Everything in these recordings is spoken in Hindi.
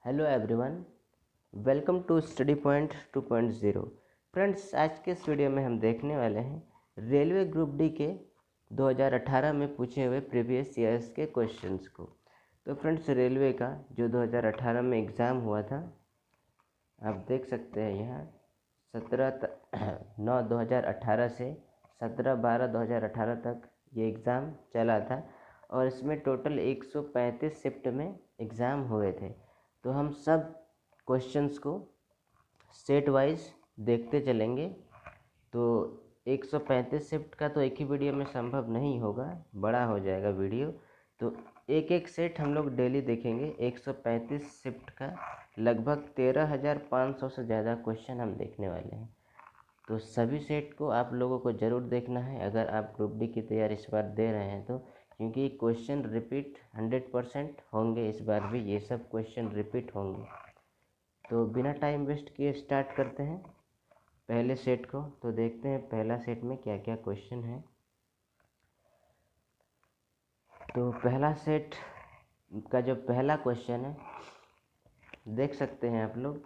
Hello everyone, welcome to Study Point 2.0। Friends, आज के इस वीडियो में हम देखने वाले हैं रेलवे ग्रुप डी के 2018 में पूछे हुए प्रीवियस ईयर्स के क्वेश्चंस को। तो फ्रेंड्स, रेलवे का जो 2018 में एग्ज़ाम हुआ था, आप देख सकते हैं यहाँ 17/9/2018 से 17/12/2018 तक ये एग्ज़ाम चला था और इसमें टोटल 135 शिफ्ट में एग्ज़ाम हुए थे। तो हम सब क्वेश्चंस को सेट वाइज देखते चलेंगे। तो 135 शिफ्ट का तो एक ही वीडियो में संभव नहीं होगा, बड़ा हो जाएगा वीडियो। तो एक एक सेट हम लोग डेली देखेंगे। 135 शिफ्ट का लगभग 13,500 से ज़्यादा क्वेश्चन हम देखने वाले हैं। तो सभी सेट को आप लोगों को ज़रूर देखना है अगर आप ग्रुप डी की तैयारी इस बार दे रहे हैं तो, क्योंकि क्वेश्चन रिपीट 100% होंगे। इस बार भी ये सब क्वेश्चन रिपीट होंगे। तो बिना टाइम वेस्ट किए स्टार्ट करते हैं पहले सेट को। तो देखते हैं पहला सेट में क्या क्या क्वेश्चन है। तो पहला सेट का जो पहला क्वेश्चन है, देख सकते हैं आप लोग।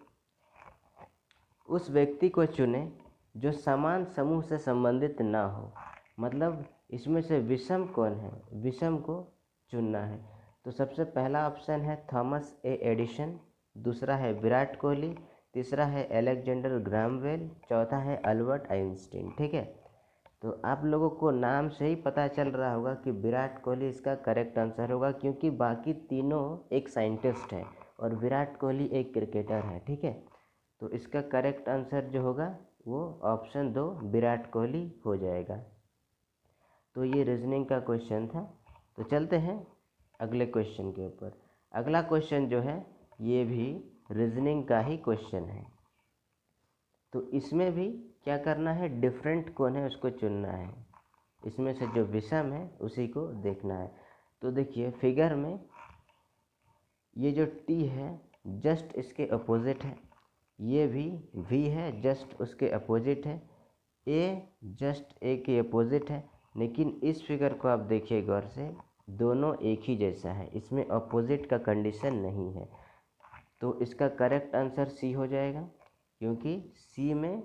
उस व्यक्ति को चुनें जो समान समूह से संबंधित ना हो। मतलब इसमें से विषम कौन है, विषम को चुनना है। तो सबसे पहला ऑप्शन है थॉमस ए एडिसन, दूसरा है विराट कोहली, तीसरा है अलेक्जेंडर ग्राहम बेल, चौथा है अल्बर्ट आइंस्टीन। ठीक है, तो आप लोगों को नाम से ही पता चल रहा होगा कि विराट कोहली इसका करेक्ट आंसर होगा, क्योंकि बाकी तीनों एक साइंटिस्ट है और विराट कोहली एक क्रिकेटर है। ठीक है, तो इसका करेक्ट आंसर जो होगा वो ऑप्शन 2 विराट कोहली हो जाएगा। तो ये रीजनिंग का क्वेश्चन था। तो चलते हैं अगले क्वेश्चन के ऊपर। अगला क्वेश्चन जो है ये भी रीजनिंग का ही क्वेश्चन है। तो इसमें भी क्या करना है, डिफरेंट कौन है उसको चुनना है। इसमें से जो विषम है उसी को देखना है। तो देखिए फिगर में ये जो टी है जस्ट इसके अपोजिट है, ये भी वी है जस्ट उसके अपोजिट है, ए जस्ट ए के अपोजिट है। लेकिन इस फिगर को आप देखिए गौर से, दोनों एक ही जैसा है, इसमें अपोजिट का कंडीशन नहीं है। तो इसका करेक्ट आंसर सी हो जाएगा, क्योंकि सी में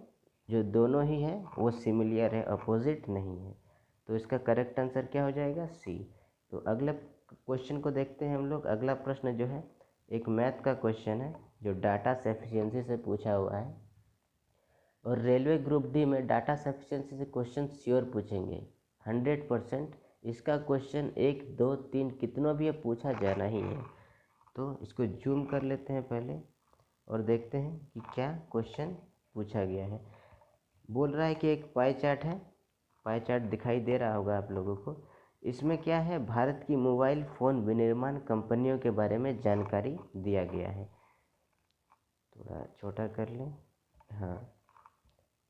जो दोनों ही है वो सिमिलियर है, अपोजिट नहीं है। तो इसका करेक्ट आंसर क्या हो जाएगा, सी। तो अगले क्वेश्चन को देखते हैं हम लोग। अगला प्रश्न जो है एक मैथ का क्वेश्चन है जो डाटा सफिशिएंसी से पूछा हुआ है। और रेलवे ग्रुप डी में डाटा सफिशिएंसी से क्वेश्चन श्योर पूछेंगे 100%। इसका क्वेश्चन 1 2 3 कितनों भी पूछा जाना ही है। तो इसको जूम कर लेते हैं पहले और देखते हैं कि क्या क्वेश्चन पूछा गया है। बोल रहा है कि एक पाई चार्ट है, पाई चार्ट दिखाई दे रहा होगा आप लोगों को। इसमें क्या है, भारत की मोबाइल फ़ोन विनिर्माण कंपनियों के बारे में जानकारी दिया गया है। थोड़ा छोटा कर लें। हाँ,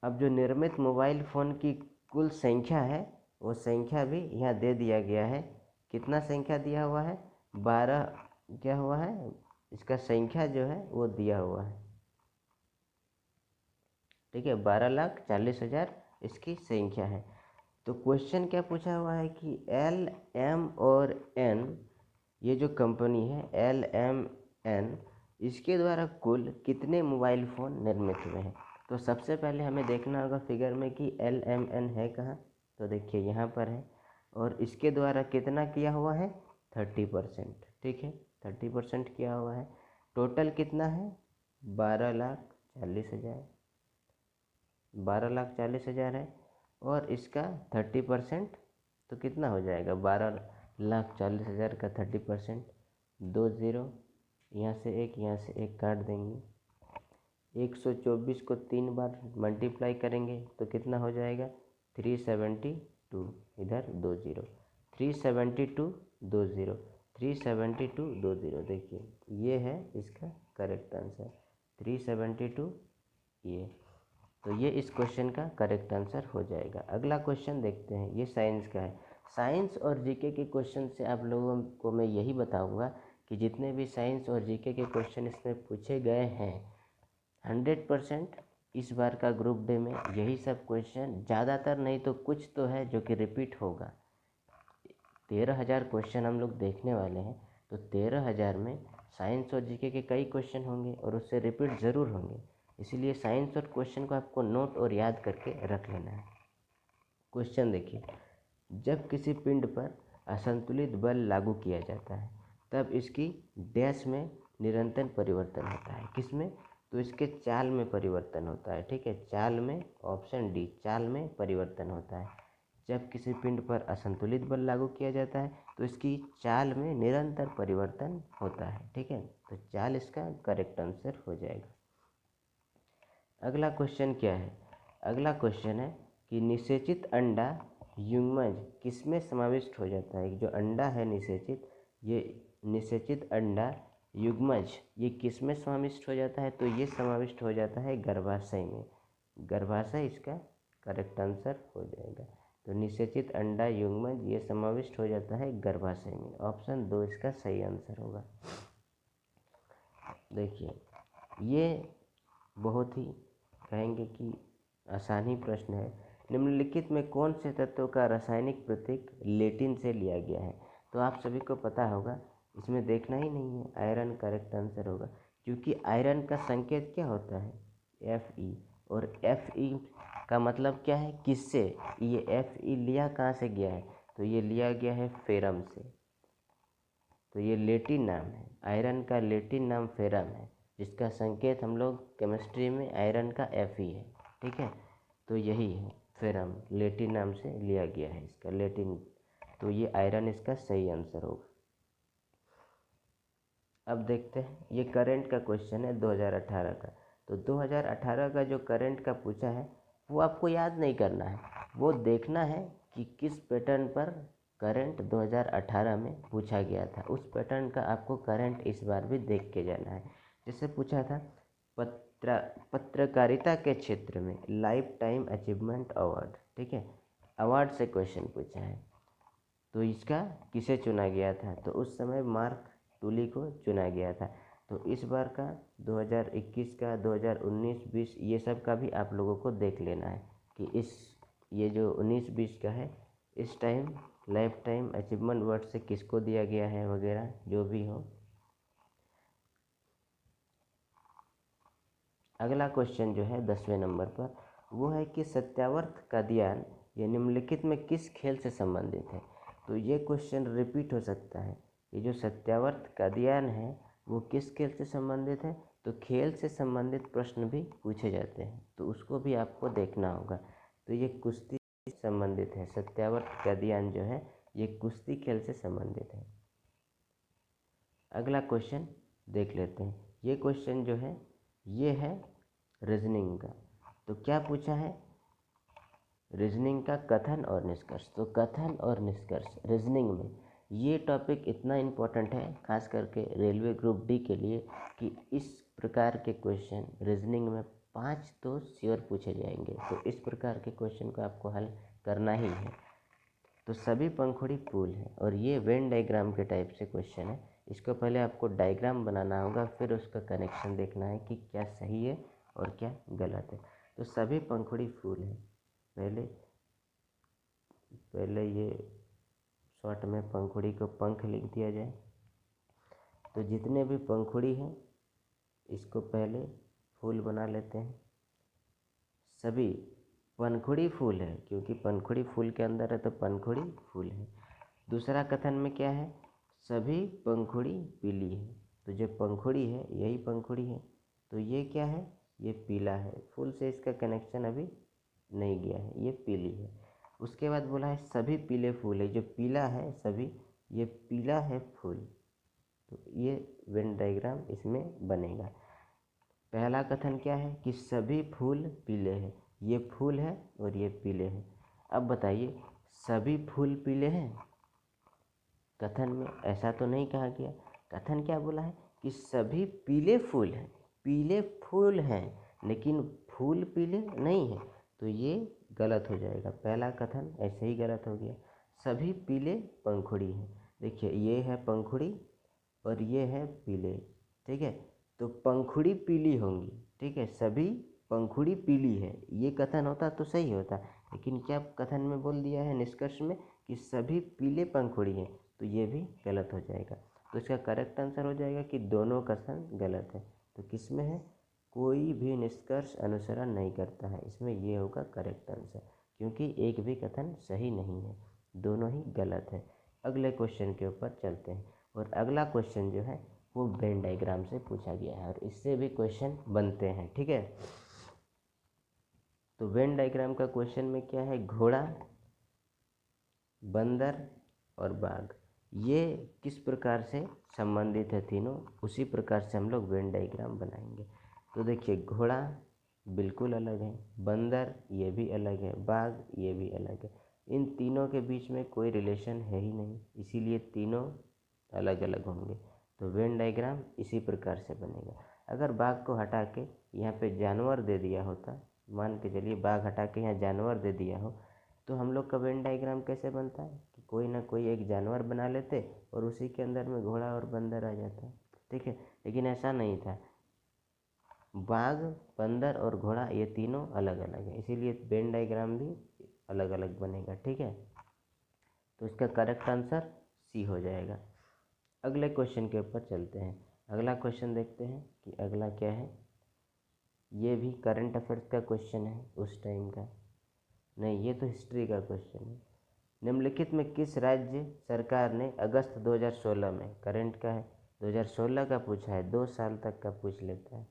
अब जो निर्मित मोबाइल फ़ोन की कुल संख्या है वो संख्या भी यहाँ दे दिया गया है। कितना संख्या दिया हुआ है, 12 क्या हुआ है, इसका संख्या जो है वो दिया हुआ है। ठीक है, 12,40,000 इसकी संख्या है। तो क्वेश्चन क्या पूछा हुआ है कि एल एम और एन, ये जो कंपनी है एल एम एन, इसके द्वारा कुल कितने मोबाइल फ़ोन निर्मित हुए हैं। तो सबसे पहले हमें देखना होगा फिगर में कि एल एम एन है कहाँ। तो देखिए यहाँ पर है, और इसके द्वारा कितना किया हुआ है, 30%। ठीक है, 30% किया हुआ है। टोटल कितना है, 12,40,000, 12,40,000 है। और इसका 30% तो कितना हो जाएगा, 12,40,000 का 30%, 2 0, यहाँ से एक, यहाँ से एक काट देंगे। 124 को 3 बार मल्टीप्लाई करेंगे तो कितना हो जाएगा, 372, इधर 2 0, 372 2 0, 372 2 0। देखिए ये है इसका करेक्ट आंसर, 372 ये। तो ये इस क्वेश्चन का करेक्ट आंसर हो जाएगा। अगला क्वेश्चन देखते हैं, ये साइंस का है। साइंस और जीके के क्वेश्चन से आप लोगों को मैं यही बताऊंगा कि जितने भी साइंस और जीके के क्वेश्चन इसमें पूछे गए हैं 100% इस बार का ग्रुप डे में यही सब क्वेश्चन, ज़्यादातर नहीं तो कुछ तो है जो कि रिपीट होगा। 13,000 क्वेश्चन हम लोग देखने वाले हैं। तो 13,000 में साइंस और जीके के कई क्वेश्चन होंगे और उससे रिपीट ज़रूर होंगे, इसीलिए साइंस और क्वेश्चन को आपको नोट और याद करके रख लेना है। क्वेश्चन देखिए, जब किसी पिंड पर असंतुलित बल लागू किया जाता है तब इसकी डैश में निरंतर परिवर्तन होता है। किसमें? तो इसके चाल में परिवर्तन होता है। ठीक है, चाल में, ऑप्शन डी, चाल में परिवर्तन होता है। जब किसी पिंड पर असंतुलित बल लागू किया जाता है तो इसकी चाल में निरंतर परिवर्तन होता है। ठीक है, तो चाल इसका करेक्ट आंसर हो जाएगा। अगला क्वेश्चन क्या है? अगला क्वेश्चन है कि निषेचित अंडा युग्मज किसमें समाविष्ट हो जाता है? जो अंडा है निषेचित, ये निषेचित अंडा युग्मज ये किसमें समाविष्ट हो जाता है? तो ये समाविष्ट हो जाता है गर्भाशय में। गर्भाशय इसका करेक्ट आंसर हो जाएगा। तो निषेचित अंडा युग्मज ये समाविष्ट हो जाता है गर्भाशय में। ऑप्शन 2 इसका सही आंसर होगा। देखिए, ये बहुत ही कहेंगे कि आसानी प्रश्न है। निम्नलिखित में कौन से तत्व का रासायनिक प्रतीक लेटिन से लिया गया है? तो आप सभी को पता होगा, इसमें देखना ही नहीं है, आयरन करेक्ट आंसर होगा, क्योंकि आयरन का संकेत क्या होता है? Fe, और Fe का मतलब क्या है? किससे? ये Fe लिया कहाँ से गया है? तो ये लिया गया है फेरम से। तो ये लेटिन नाम है, आयरन का लेटिन नाम फेरम है, जिसका संकेत हम लोग केमिस्ट्री में आयरन का Fe है। ठीक है, तो यही है फेरम, लेटिन नाम से लिया गया है इसका लेटिन। तो ये आयरन इसका सही आंसर होगा। अब देखते हैं, ये करंट का क्वेश्चन है 2018 का। तो 2018 का जो करंट का पूछा है वो आपको याद नहीं करना है, वो देखना है कि किस पैटर्न पर करंट 2018 में पूछा गया था। उस पैटर्न का आपको करंट इस बार भी देख के जाना है। जैसे पूछा था पत्रकारिता के क्षेत्र में लाइफ टाइम अचीवमेंट अवार्ड। ठीक है, अवार्ड से क्वेश्चन पूछा है, तो इसका किसे चुना गया था? तो उस समय मार्क टूली को चुना गया था। तो इस बार का 2021 का, 2019-20 ये सब का भी आप लोगों को देख लेना है कि ये जो 19-20 का है, इस time life time achievement award से किसको दिया गया है वगैरह जो भी हो। अगला क्वेश्चन जो है 10वें नंबर पर, वो है कि सत्यावर्त का ध्यान ये निम्नलिखित में किस खेल से संबंधित है? तो ये क्वेश्चन रिपीट हो सकता है। ये जो सत्यावर्त का ध्यान है वो किस खेल से संबंधित है? तो खेल से संबंधित प्रश्न भी पूछे जाते हैं, तो उसको भी आपको देखना होगा। तो ये कुश्ती से संबंधित है, सत्यावर्त का ध्यान जो है ये कुश्ती खेल से संबंधित है। अगला क्वेश्चन देख लेते हैं। ये क्वेश्चन जो है ये है रीजनिंग का। तो क्या पूछा है? रीजनिंग का कथन और निष्कर्ष। तो कथन और निष्कर्ष रीजनिंग में ये टॉपिक इतना इम्पोर्टेंट है, खास करके रेलवे ग्रुप डी के लिए, कि इस प्रकार के क्वेश्चन रीजनिंग में 5 तो श्योर पूछे जाएंगे। तो इस प्रकार के क्वेश्चन को आपको हल करना ही है। तो सभी पंखुड़ी फूल है, और ये वेन डायग्राम के टाइप से क्वेश्चन है। इसको पहले आपको डायग्राम बनाना होगा, फिर उसका कनेक्शन देखना है कि क्या सही है और क्या गलत है। तो सभी पंखुड़ी फूल है, पहले ये शॉर्ट में पंखुड़ी को पंख लिख दिया जाए। तो जितने भी पंखुड़ी हैं इसको पहले फूल बना लेते हैं। सभी पंखुड़ी फूल है, क्योंकि पंखुड़ी फूल के अंदर है तो पंखुड़ी फूल है। दूसरा कथन में क्या है? सभी पंखुड़ी पीली है। तो जो पंखुड़ी है यही पंखुड़ी है, तो ये क्या है? ये पीला है। फूल से इसका कनेक्शन अभी नहीं गया है, ये पीली है। उसके बाद बोला है सभी पीले फूल है, जो पीला है सभी, ये पीला है फूल। तो ये वेन डायग्राम इसमें बनेगा। पहला कथन क्या है कि सभी फूल पीले हैं, ये फूल है और ये पीले हैं। अब बताइए, सभी फूल पीले हैं? कथन में ऐसा तो नहीं कहा गया। कथन क्या बोला है कि सभी पीले फूल हैं, पीले फूल हैं, लेकिन फूल पीले नहीं हैं। तो ये गलत हो जाएगा, पहला कथन ऐसे ही गलत हो गया। सभी पीले पंखुड़ी हैं। देखिए, ये है पंखुड़ी और ये है पीले। ठीक है, तो पंखुड़ी पीली होंगी। ठीक है, सभी पंखुड़ी पीली है, ये कथन होता तो सही होता, लेकिन क्या कथन में बोल दिया है निष्कर्ष में कि सभी पीले पंखुड़ी हैं, तो ये भी गलत हो जाएगा। तो इसका करेक्ट आंसर हो जाएगा कि दोनों कथन गलत है। तो किस में है, कोई भी निष्कर्ष अनुसरण नहीं करता है, इसमें ये होगा करेक्ट आंसर, क्योंकि एक भी कथन सही नहीं है, दोनों ही गलत है। अगले क्वेश्चन के ऊपर चलते हैं, और अगला क्वेश्चन जो है वो वेन डायग्राम से पूछा गया है, और इससे भी क्वेश्चन बनते हैं, ठीक है। तो वेन डायग्राम का क्वेश्चन में क्या है, घोड़ा, बंदर और बाघ, ये किस प्रकार से संबंधित है तीनों, उसी प्रकार से हम लोग वेन डायग्राम बनाएंगे। तो देखिए, घोड़ा बिल्कुल अलग है, बंदर ये भी अलग है, बाघ ये भी अलग है, इन तीनों के बीच में कोई रिलेशन है ही नहीं, इसीलिए तीनों अलग अलग होंगे। तो वेन डायग्राम इसी प्रकार से बनेगा। अगर बाघ को हटा के यहाँ पे जानवर दे दिया होता, मान के चलिए बाघ हटा के यहाँ जानवर दे दिया हो, तो हम लोग का वेन डायग्राम कैसे बनता है कि कोई ना कोई एक जानवर बना लेते और उसी के अंदर में घोड़ा और बंदर आ जाता, ठीक है। लेकिन ऐसा नहीं था, बाघ, बंदर और घोड़ा ये तीनों अलग अलग है, इसीलिए वेन डायग्राम भी अलग अलग बनेगा, ठीक है। तो इसका करेक्ट आंसर सी हो जाएगा। अगले क्वेश्चन के ऊपर चलते हैं। अगला क्वेश्चन देखते हैं कि अगला क्या है। ये भी करंट अफेयर्स का क्वेश्चन है, उस टाइम का नहीं, ये तो हिस्ट्री का क्वेश्चन है। निम्नलिखित में किस राज्य सरकार ने अगस्त 2016 में, करंट का है, 2016 का पूछा है, 2 साल तक का पूछ लेता है,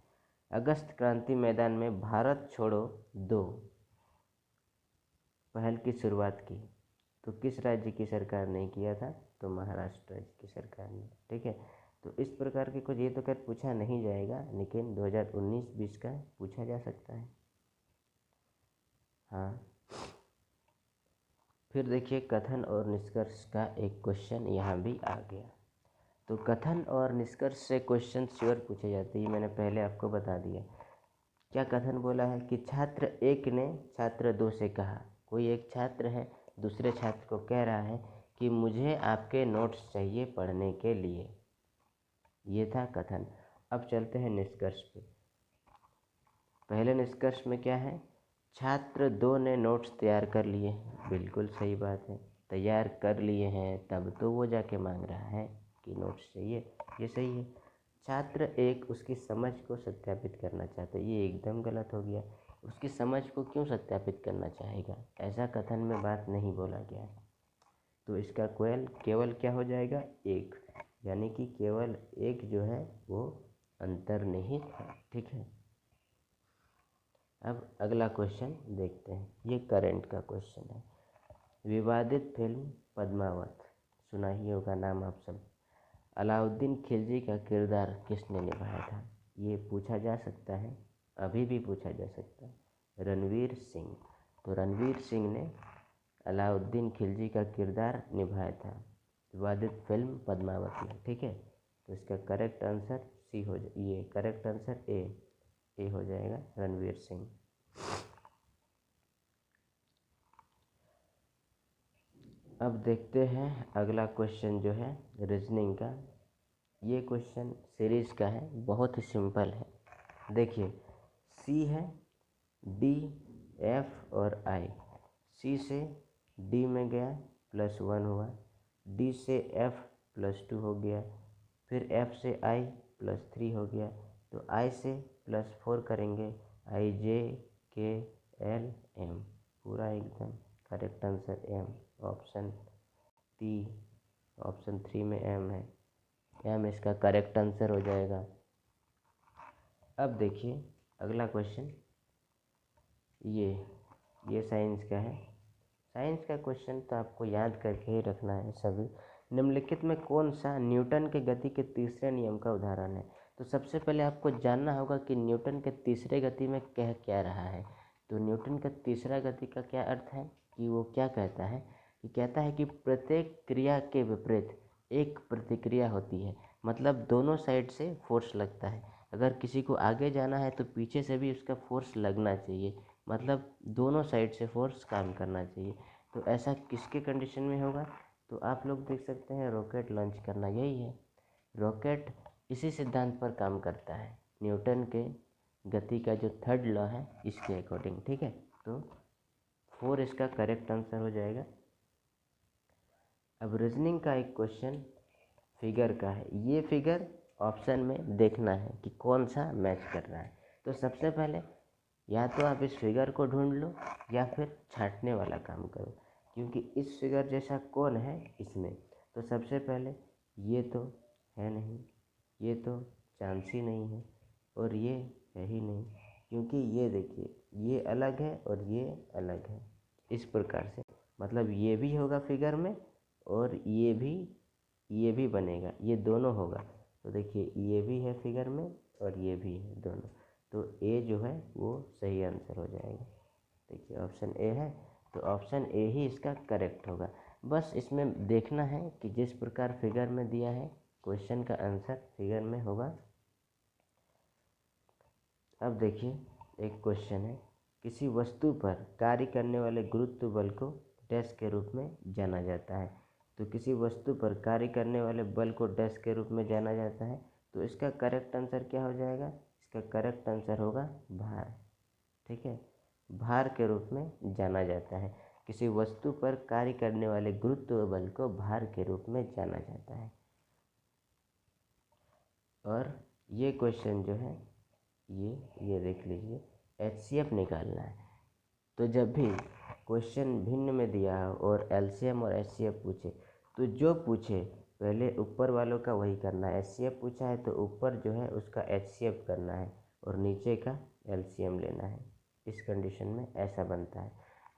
अगस्त क्रांति मैदान में भारत छोड़ो 2 पहल की शुरुआत की। तो किस राज्य की सरकार ने किया था, तो महाराष्ट्र राज्य की सरकार ने, ठीक है। तो इस प्रकार के कुछ, ये तो खैर पूछा नहीं जाएगा, लेकिन 2019-20 का पूछा जा सकता है। हाँ, फिर देखिए कथन और निष्कर्ष का एक क्वेश्चन यहाँ भी आ गया। तो कथन और निष्कर्ष से क्वेश्चन श्योर पूछे जाते हैं, मैंने पहले आपको बता दिया। क्या कथन बोला है कि छात्र 1 ने छात्र 2 से कहा, कोई एक छात्र है दूसरे छात्र को कह रहा है कि मुझे आपके नोट्स चाहिए पढ़ने के लिए, ये था कथन। अब चलते हैं निष्कर्ष पे। पहले निष्कर्ष में क्या है, छात्र 2 ने नोट्स तैयार कर लिए, बिल्कुल सही बात है, तैयार कर लिए हैं तब तो वो जाके मांग रहा है कि नोट्स चाहिए, ये सही है। छात्र 1 उसकी समझ को सत्यापित करना चाहता है, ये एकदम गलत हो गया। उसकी समझ को क्यों सत्यापित करना चाहेगा, ऐसा कथन में बात नहीं बोला गया है। तो इसका केवल क्या हो जाएगा, 1, यानी कि केवल 1 जो है वो अंतर्निहित है, ठीक है। अब अगला क्वेश्चन देखते हैं, ये करंट का क्वेश्चन है। विवादित फिल्म पद्मावत, सुना ही होगा नाम आप सब, अलाउद्दीन खिलजी का किरदार किसने निभाया था, ये पूछा जा सकता है, अभी भी पूछा जा सकता है, रणवीर सिंह। तो रणवीर सिंह ने अलाउद्दीन खिलजी का किरदार निभाया था विवादित फिल्म पद्मावत में, ठीक है। तो इसका करेक्ट आंसर सी हो जाए, ये करेक्ट आंसर ए हो जाएगा, रणवीर सिंह। अब देखते हैं अगला क्वेश्चन जो है रीजनिंग का। ये क्वेश्चन सीरीज का है, बहुत ही सिंपल है। देखिए, सी है, डी, एफ और आई। सी से डी में गया +1 हुआ, डी से एफ +2 हो गया, फिर एफ से आई +3 हो गया, तो आई से +4 करेंगे, आई जे के एल एम, पूरा एकदम correct answer M, option T, option 3 में एम है, एम इसका करेक्ट आंसर हो जाएगा। अब देखिए अगला क्वेश्चन, ये साइंस का है। साइंस का क्वेश्चन तो आपको याद करके ही रखना है सभी। निम्नलिखित में कौन सा न्यूटन के गति के तीसरे नियम का उदाहरण है। तो सबसे पहले आपको जानना होगा कि न्यूटन के तीसरे गति में कह क्या रहा है। तो न्यूटन का तीसरा गति का क्या अर्थ है कि वो क्या कहता है कि कहता है कि प्रत्येक क्रिया के विपरीत एक प्रतिक्रिया होती है, मतलब दोनों साइड से फोर्स लगता है। अगर किसी को आगे जाना है तो पीछे से भी उसका फोर्स लगना चाहिए, मतलब दोनों साइड से फोर्स काम करना चाहिए। तो ऐसा किसके कंडीशन में होगा, तो आप लोग देख सकते हैं रॉकेट लॉन्च करना, यही है। रॉकेट इसी सिद्धांत पर काम करता है, न्यूटन के गति का जो 3rd लॉ है इसके अकॉर्डिंग, ठीक है। तो 4 इसका करेक्ट आंसर हो जाएगा। अब रीजनिंग का एक क्वेश्चन फिगर का है। ये फिगर ऑप्शन में देखना है कि कौन सा मैच कर रहा है। तो सबसे पहले या तो आप इस फिगर को ढूंढ लो या फिर छांटने वाला काम करो, क्योंकि इस फिगर जैसा कौन है इसमें। तो सबसे पहले ये तो है नहीं, ये तो चांस ही नहीं है, और ये है ही नहीं, क्योंकि ये देखिए ये अलग है और ये अलग है। इस प्रकार से मतलब ये भी होगा फिगर में और ये भी बनेगा, ये दोनों होगा। तो देखिए ये भी है फिगर में और ये भी है दोनों, तो ए जो है वो सही आंसर हो जाएगा। देखिए ऑप्शन ए है, तो ऑप्शन ए ही इसका करेक्ट होगा। बस इसमें देखना है कि जिस प्रकार फिगर में दिया है क्वेश्चन का आंसर फिगर में होगा। अब देखिए एक क्वेश्चन है, किसी वस्तु पर कार्य करने वाले गुरुत्व बल को डैश के रूप में जाना जाता है। तो किसी वस्तु पर कार्य करने वाले बल को डैश के रूप में जाना जाता है, तो इसका करेक्ट आंसर क्या हो जाएगा? इसका करेक्ट आंसर होगा भार। ठीक है, भार के रूप में जाना जाता है। किसी वस्तु पर कार्य करने वाले गुरुत्व बल को भार के रूप में जाना जाता है। और ये क्वेश्चन जो है ये देख लीजिए, HCF निकालना है। तो जब भी क्वेश्चन भिन्न में दिया हो और LCM और HCF पूछे, तो जो पूछे पहले ऊपर वालों का वही करना है। HCF पूछा है तो ऊपर जो है उसका HCF करना है और नीचे का LCM लेना है। इस कंडीशन में ऐसा बनता है।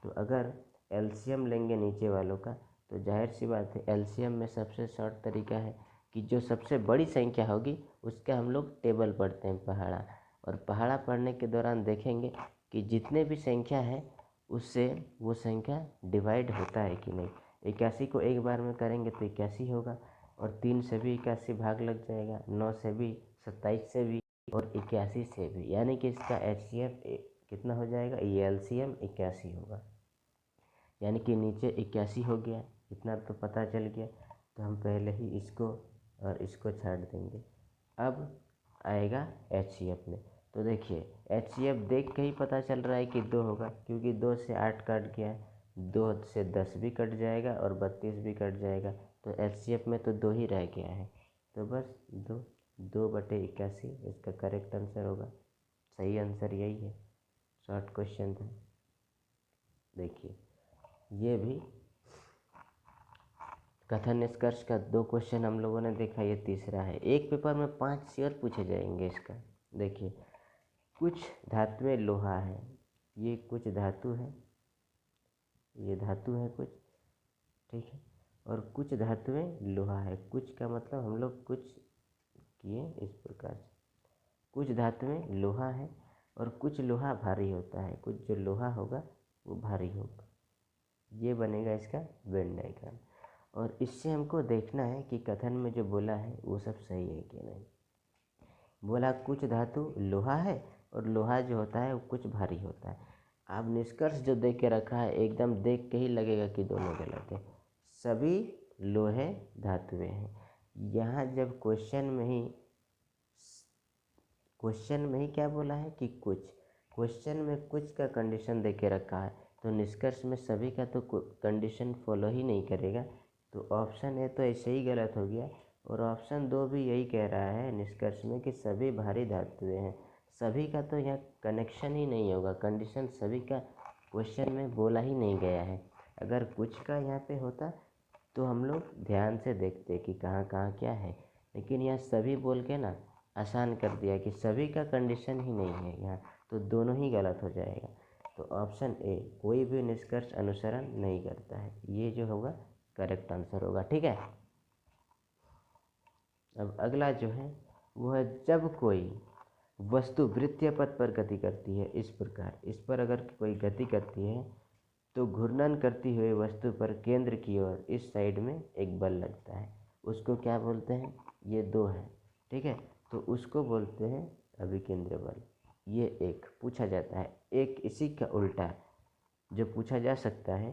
तो अगर LCM लेंगे नीचे वालों का, तो जाहिर सी बात है LCM में सबसे शॉर्ट तरीका है कि जो सबसे बड़ी संख्या होगी उसका हम लोग टेबल पढ़ते हैं पहाड़ा, और पहाड़ा पढ़ने के दौरान देखेंगे कि जितने भी संख्या है उससे वो संख्या डिवाइड होता है कि नहीं। 81 को एक बार में करेंगे तो 81 होगा, और 3 से भी 81 भाग लग जाएगा, 9 से भी, 27 से भी और 81 से भी, यानी कि इसका HCF कितना हो जाएगा? ये LCM 81 होगा, यानी कि नीचे 81 हो गया। इतना तो पता चल गया, तो हम पहले ही इसको और इसको छाट देंगे। अब आएगा HCF में। तो देखिए HCF देख के ही पता चल रहा है कि 2 होगा, क्योंकि 2 से 8 कट गया है, 2 से 10 भी कट जाएगा और 32 भी कट जाएगा, तो HCF में तो 2 ही रह गया है। तो बस 2/81 इसका करेक्ट आंसर होगा। सही आंसर यही है। शॉर्ट क्वेश्चन था। देखिए ये भी कथन निष्कर्ष का 2 क्वेश्चन हम लोगों ने देखा, ये तीसरा है। एक पेपर में 5 शेयर पूछे जाएंगे इसका। देखिए कुछ धातुएं लोहा है, ये कुछ धातु है, ये धातु है कुछ, ठीक है, और कुछ धातुएं लोहा है। कुछ का मतलब हम लोग कुछ किए इस प्रकार से, कुछ धातुएं लोहा है और कुछ लोहा भारी होता है, कुछ जो लोहा होगा वो भारी होगा। ये बनेगा इसका वेन डायग्राम। और इससे हमको देखना है कि कथन में जो बोला है वो सब सही है कि नहीं। बोला कुछ धातु लोहा है और लोहा जो होता है वो कुछ भारी होता है। अब निष्कर्ष जो दे के रखा है एकदम देख के ही लगेगा कि दोनों गलत है। सभी लोहे धातुएं हैं। यहाँ जब क्वेश्चन में ही क्या बोला है कि कुछ, क्वेश्चन में कुछ का कंडीशन दे के रखा है, तो निष्कर्ष में सभी का तो कंडीशन फॉलो ही नहीं करेगा। तो ऑप्शन ए तो ऐसे ही गलत हो गया, और ऑप्शन 2 भी यही कह रहा है निष्कर्ष में कि सभी भारी धातुएं हैं। सभी का तो यहाँ कनेक्शन ही नहीं होगा, कंडीशन सभी का क्वेश्चन में बोला ही नहीं गया है। अगर कुछ का यहाँ पे होता तो हम लोग ध्यान से देखते कि कहाँ कहाँ क्या है, लेकिन यहाँ सभी बोल के ना आसान कर दिया कि सभी का कंडीशन ही नहीं है यहाँ, तो दोनों ही गलत हो जाएगा। तो ऑप्शन ए कोई भी निष्कर्ष अनुसरण नहीं करता है, ये जो होगा करेक्ट आंसर होगा। ठीक है, अब अगला जो है वो है, जब कोई वस्तु वृत्तीय पथ पर गति करती है, इस प्रकार इस पर अगर कोई गति करती है तो घूर्णन करती हुई वस्तु पर केंद्र की ओर इस साइड में एक बल लगता है। उसको क्या बोलते हैं? ये 2 है, ठीक है, तो उसको बोलते हैं अभिकेंद्र बल। ये एक पूछा जाता है। एक इसी का उल्टा जो पूछा जा सकता है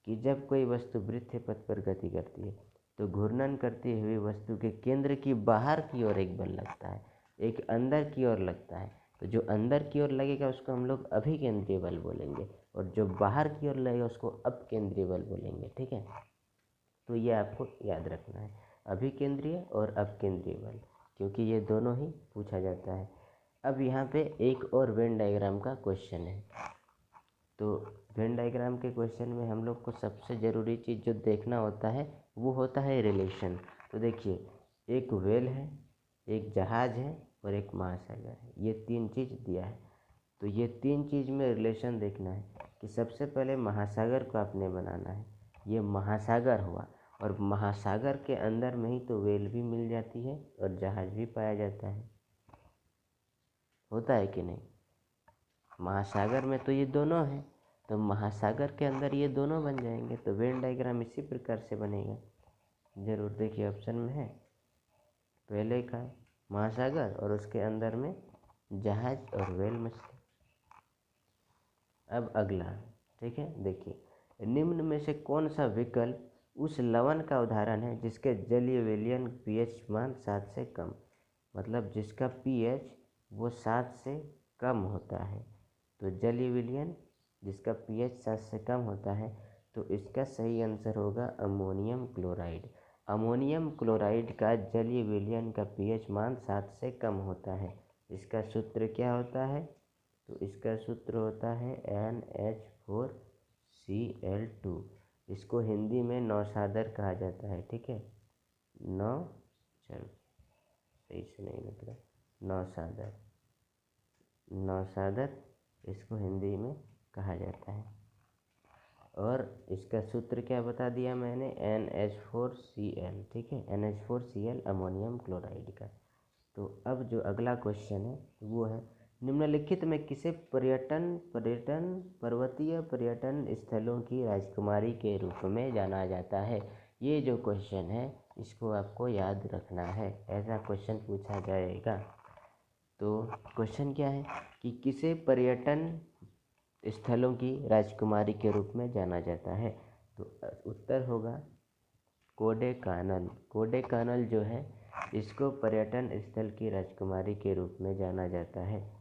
कि जब कोई वस्तु वृत्तीय पथ पर गति करती है तो घूर्णन करती हुई वस्तु के केंद्र की बाहर की ओर एक बल लगता है, एक अंदर की ओर लगता है। तो जो अंदर की ओर लगेगा उसको हम लोग अभिकेंद्रीय बल बोलेंगे, और जो बाहर की ओर लगेगा उसको अपकेंद्रीय बल बोलेंगे। ठीक है, तो ये आपको याद रखना है। अभिकेंद्रीय और अपकेंद्रीय बल, क्योंकि ये दोनों ही पूछा जाता है। अब यहाँ पे एक और वेन डायग्राम का क्वेश्चन है। तो वेन डायग्राम के क्वेश्चन में हम लोग को सबसे ज़रूरी चीज़ जो देखना होता है वो होता है रिलेशन। तो देखिए, एक वेल है, एक जहाज़ है और एक महासागर है, ये तीन चीज़ दिया है। तो ये तीन चीज़ में रिलेशन देखना है कि सबसे पहले महासागर को आपने बनाना है। ये महासागर हुआ, और महासागर के अंदर में ही तो वेल भी मिल जाती है और जहाज़ भी पाया जाता है, होता है कि नहीं। महासागर में तो ये दोनों हैं, तो महासागर के अंदर ये दोनों बन जाएंगे। तो वेन डायग्राम इसी प्रकार से बनेगा। ज़रूर देखिए, ऑप्शन में है पहले का महासागर और उसके अंदर में जहाज और वेल मछली। अब अगला, ठीक है, देखिए, निम्न में से कौन सा विकल्प उस लवण का उदाहरण है जिसके जलीय विलयन पीएच मान 7 से कम, मतलब जिसका पीएच वो 7 से कम होता है। तो जलीय विलयन जिसका पीएच 7 से कम होता है, तो इसका सही आंसर होगा अमोनियम क्लोराइड। अमोनियम क्लोराइड का जलीय विलयन का पीएच मान 7 से कम होता है। इसका सूत्र क्या होता है? तो इसका सूत्र होता है NH4Cl2। इसको हिंदी में नौसादर कहा जाता है, ठीक है। सही से नहीं लग रहा, नौसादर इसको हिंदी में कहा जाता है। और इसका सूत्र क्या बता दिया मैंने? NH4Cl, ठीक है, NH4Cl अमोनियम क्लोराइड का। तो अब जो अगला क्वेश्चन है वो है, निम्नलिखित में किसे पर्वतीय पर्यटन स्थलों की राजकुमारी के रूप में जाना जाता है? ये जो क्वेश्चन है इसको आपको याद रखना है, ऐसा क्वेश्चन पूछा जाएगा। तो क्वेश्चन क्या है कि किसे पर्यटन स्थलों की राजकुमारी के रूप में जाना जाता है? तो उत्तर होगा कोडेकानल। कोडेकानल जो है इसको पर्यटन स्थल की राजकुमारी के रूप में जाना जाता है।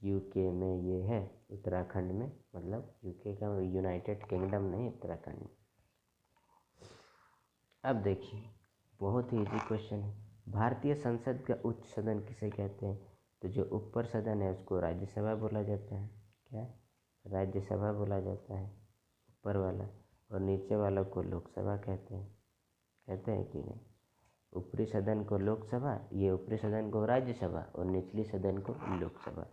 यूके में ये है, उत्तराखंड में, मतलब यूके का यूनाइटेड किंगडम नहीं, उत्तराखंड में। अब देखिए, बहुत ही इजी क्वेश्चन है। भारतीय संसद का उच्च सदन किसे कहते हैं? तो जो ऊपर सदन है उसको राज्यसभा बोला जाता है। क्या? राज्यसभा बोला जाता है ऊपर वाला, और नीचे वाला को लोकसभा कहते हैं कि नहीं? ऊपरी सदन को लोकसभा, ये ऊपरी सदन को राज्यसभा और निचली सदन को लोकसभा।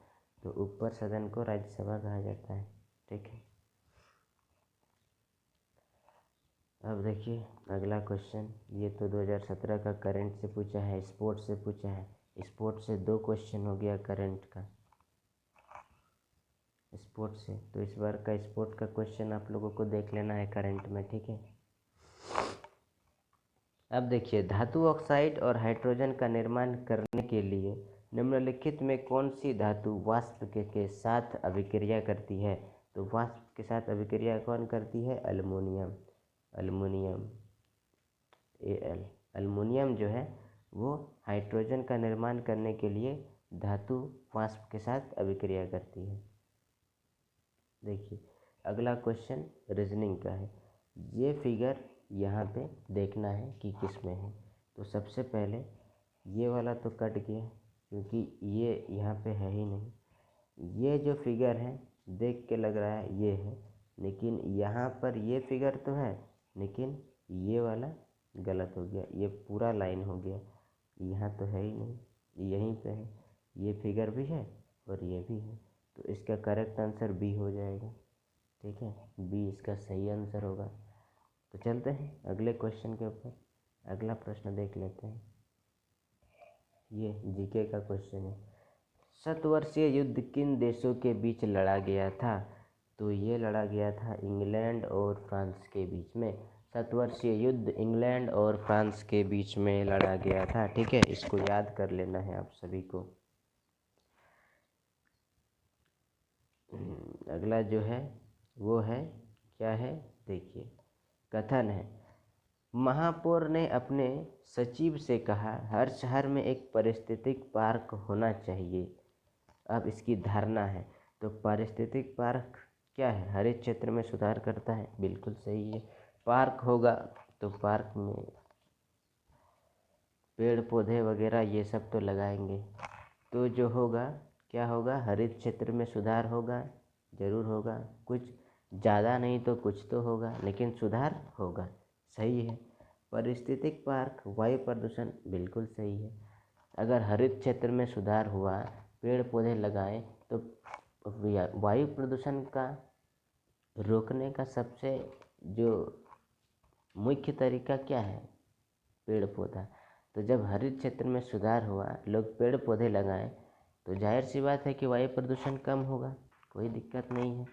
तो ऊपर सदन को राज्यसभा कहा जाता है, ठीक है। अब देखिए अगला क्वेश्चन, ये तो 2017 का करंट से पूछा है, स्पोर्ट्स से पूछा है। स्पोर्ट्स से 2 क्वेश्चन हो गया करंट का, स्पोर्ट्स से। तो इस बार का स्पोर्ट का क्वेश्चन आप लोगों को देख लेना है करंट में, ठीक है। अब देखिए, धातु ऑक्साइड और हाइड्रोजन का निर्माण करने के लिए निम्नलिखित में कौन सी धातु वाष्प के साथ अभिक्रिया करती है? तो वाष्प के साथ अभिक्रिया कौन करती है? अल्युमिनियम। Al। अल्युमिनियम जो है वो हाइड्रोजन का निर्माण करने के लिए धातु वाष्प के साथ अभिक्रिया करती है। देखिए अगला क्वेश्चन रीजनिंग का है। ये फिगर यहाँ पे देखना है कि किस में है। तो सबसे पहले ये वाला तो कट गया क्योंकि ये यहाँ पे है ही नहीं। ये जो फिगर है देख के लग रहा है ये है, लेकिन यहाँ पर ये फिगर तो है, लेकिन ये वाला गलत हो गया, ये पूरा लाइन हो गया, यहाँ तो है ही नहीं, यहीं पे है। ये फिगर भी है और ये भी है, तो इसका करेक्ट आंसर बी हो जाएगा, ठीक है। बी इसका सही आंसर होगा। तो चलते हैं अगले क्वेश्चन के ऊपर, अगला प्रश्न देख लेते हैं। ये जीके का क्वेश्चन है। शतवर्षीय युद्ध किन देशों के बीच लड़ा गया था? तो ये लड़ा गया था इंग्लैंड और फ्रांस के बीच में। शतवर्षीय युद्ध इंग्लैंड और फ्रांस के बीच में लड़ा गया था, ठीक है। इसको याद कर लेना है आप सभी को। अगला जो है वो है, क्या है देखिए, कथन है। महापौर ने अपने सचिव से कहा हर शहर में एक पारिस्थितिक पार्क होना चाहिए। अब इसकी धारणा है, तो पारिस्थितिक पार्क क्या है? हरित क्षेत्र में सुधार करता है, बिल्कुल सही है। पार्क होगा तो पार्क में पेड़ पौधे वगैरह ये सब तो लगाएंगे, तो जो होगा क्या होगा, हरित क्षेत्र में सुधार होगा, ज़रूर होगा। कुछ ज़्यादा नहीं तो कुछ तो होगा, लेकिन सुधार होगा, सही है। पारिस्थितिक पार्क, वायु प्रदूषण, बिल्कुल सही है। अगर हरित क्षेत्र में सुधार हुआ, पेड़ पौधे लगाएं, तो वायु प्रदूषण का रोकने का सबसे जो मुख्य तरीका क्या है, पेड़ पौधा। तो जब हरित क्षेत्र में सुधार हुआ, लोग पेड़ पौधे लगाएं, तो जाहिर सी बात है कि वायु प्रदूषण कम होगा, कोई दिक्कत नहीं है,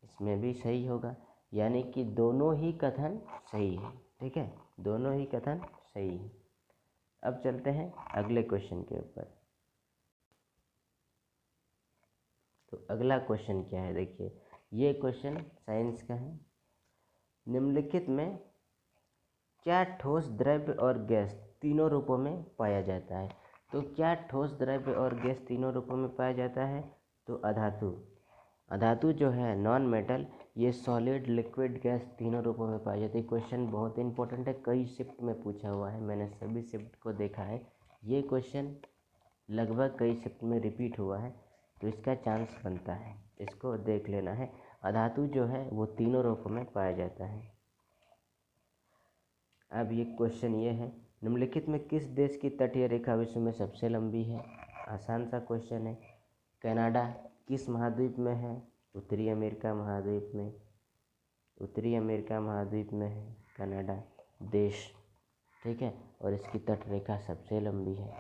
इसमें भी सही होगा। यानी कि दोनों ही कथन सही है, ठीक है, दोनों ही कथन सही है। अब चलते हैं अगले क्वेश्चन के ऊपर। तो अगला क्वेश्चन क्या है, देखिए ये क्वेश्चन साइंस का है। निम्नलिखित में क्या ठोस, द्रव्य और गैस तीनों रूपों में पाया जाता है। तो क्या ठोस, द्रव्य और गैस तीनों रूपों में पाया जाता है, तो अधातु। अधातु जो है, नॉन मेटल, ये सॉलिड, लिक्विड, गैस तीनों रूपों में पाई जाती है। क्वेश्चन बहुत इंपॉर्टेंट है, कई शिफ्ट में पूछा हुआ है, मैंने सभी शिफ्ट को देखा है। ये क्वेश्चन लगभग कई शिफ्ट में रिपीट हुआ है, तो इसका चांस बनता है, इसको देख लेना है। अधातु जो है वो तीनों रूपों में पाया जाता है। अब ये क्वेश्चन ये है, निम्नलिखित में किस देश की तटीय रेखा विश्व में सबसे लंबी है। आसान सा क्वेश्चन है। कनाडा किस महाद्वीप में है, उत्तरी अमेरिका महाद्वीप में, उत्तरी अमेरिका महाद्वीप में है कनाडा देश, ठीक है, और इसकी तट रेखा सबसे लंबी है।